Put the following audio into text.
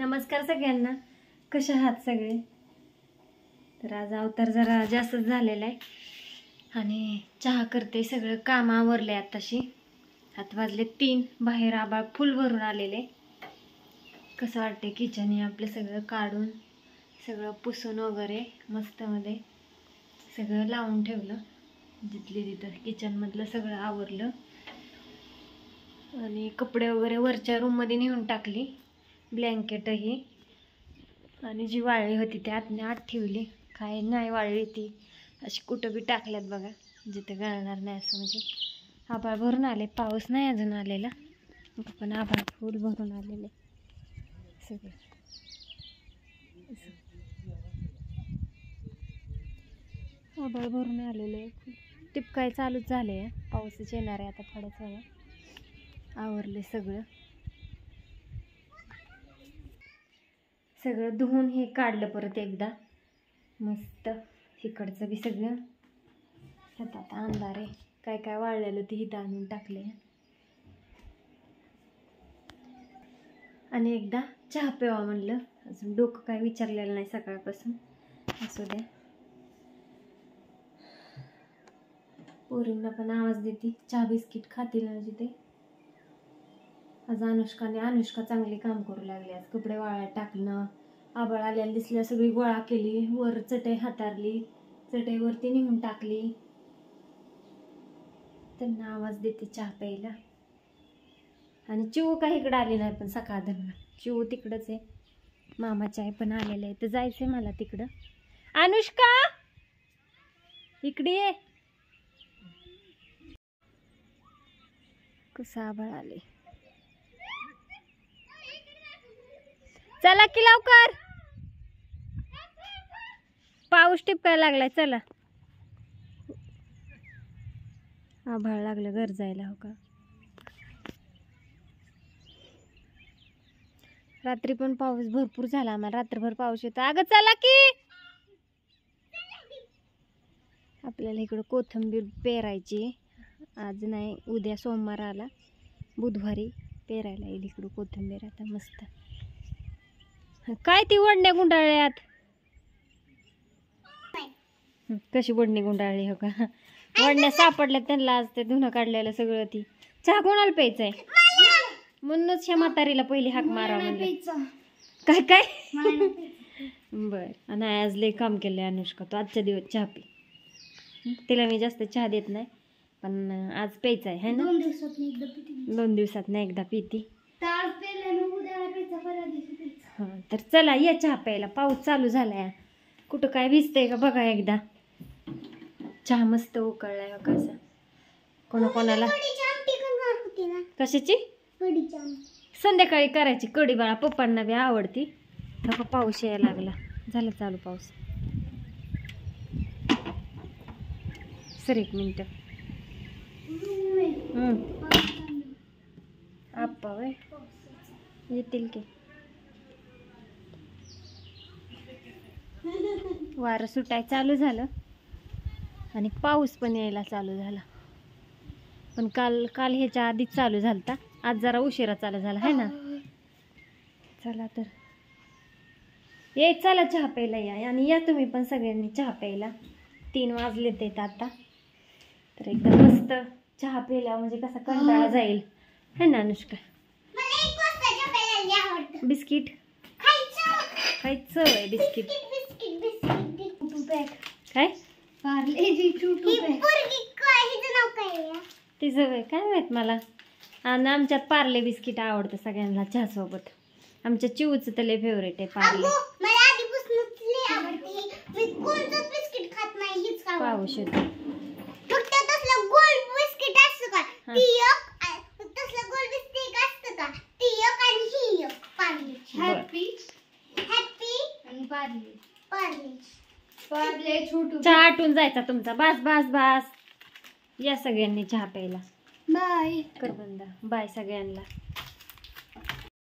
नमस्कार सगळ्यांना, कशा आहात सगळे? तर आज अवतार जरा जास्त झालेला आहे आणि चहा करते. सगळं काम आवरले. आताशी 7 वाजले 3. बाहेर आभाळ फुल भरून आलेले. कसं वाटते किचन हे आपलं सगळं काढून सगळं पुसून वगैरे मस्त मध्ये सगळं लावून ठेवलं. जिथले तिथं किचनमधलं सगळं आवरलं आणि कपडे वगैरे वरच्या रूममध्ये नेऊन टाकली. ब्लँकेटही आणि जी वाळली होती ती आत ठेवली. काय नाही वाळली ती अशी कुठं बी टाकल्यात बघा, जिथे गळणार नाही असं. म्हणजे आभाळ भरून आले, पाऊस नाही अजून आलेला पण आभाळ फुल भरून आलेले सगळे. आभाळ भरून आलेले टिपकाय चालूच झाले. पाऊसच येणार आहे आता थोड्याच वेळात. आवरले सगळं धुवून हे काढलं परत एकदा मस्त. इकडचं बी सगळं आता अंधार आहे. काय काय वाळलेलं ते इथं आणून टाकले आणि एकदा चहा प्यावा म्हणलं. अजून डोकं काय विचारलेलं नाही सकाळपासून. असू द्या. पोरींना पण आवाज देते, चहा बिस्किट खातील ना जिथे. आज अनुष्का चांगली काम करू लागली. आज कपडे वाळत टाकणं, आभाळ आल्याला दिसल्या सगळी गोळा केली, वर चटई हातारली, चटईवरती नेऊन टाकली. त्यांना आवाज देते चहा प्यायला. आणि चिऊ काही इकडं आली नाही पण सकाळ धरणं. चिऊ तिकडंच आहे. मामाची आई पण आलेले आहे. तर जायचंय मला तिकडं. अनुष्का इकडे ये. कसं आभाळ आले. चला की लवकर, पाऊस टिपकायला लागलाय. चला, आभाळ लागलं गरजायला. हो का, रात्री पण पाऊस भरपूर झाला. आम्हाला रात्रभर पाऊस येतो. अगं चला की. आपल्याला इकडं कोथिंबीर पेरायची. आज नाही, उद्या सोमवार आला, बुधवारी पेरायला येईल इकडं कोथिंबीर. आता मस्त. काय ती वडण्या गुंडाळल्यात. कशी वडणी गुंडाळली. हो का, वडण्या सापडल्यात त्यांना आज. ते धुणं काढलेलं सगळं. ती चहा कोणाला प्यायचंय म्हणूनच ह्या म्हातारीला पहिली हाक मारा म्हणलं. काय काय बर. नाही, आज लय काम केलंय अनुष्का. तो आजच्या दिवस चहा पी. तिला मी जास्त चहा देत नाही पण आज प्यायचा आहे ना. 2 दिवसात ना एकदा पिती. हां, तर चला या चहा प्यायला. पाऊस चालू झालाय. कुठं काय भिजतंय का बघा एकदा. चहा मस्त उकळलाय. कसा कोणाकोणाला कशाची संध्याकाळी करायची कढी. बाळा पप्पांना बी आवडती. तर पाऊस यायला लागला. झालं चालू पाऊस. Sir 1 minute. आप्पा वय येतील की. वारं सुटाय चालू झालं आणि पाऊस पण यायला चालू झाला. पण काल ह्याच्या आधीच चालू झालता. आज जरा उशिरा चालू झाला है ना. चला तर ये, चला चहा प्यायला या. आणि या तुम्ही पण सगळ्यांनी चहा प्यायला. 3 वाजले ते आता. तर एकदम मस्त चहा प्यायला म्हणजे कसा कंटाळा जाईल है ना अनुष्का. बिस्किट खायचं आहे. बिस्किट काय तिचं वय काय माहित मला. आणि आमच्यात पार्ले बिस्किट आवडतं सगळ्यांना चहा सोबत. आमच्या चिवचं तर लय फेवरेट आहे पार्ले. पाऊस येतो. चहा आटून जायचा तुमचा. बास बास बास. या सगळ्यांनी चहा प्यायला. बाय कर बंदा. बाय सगळ्यांना.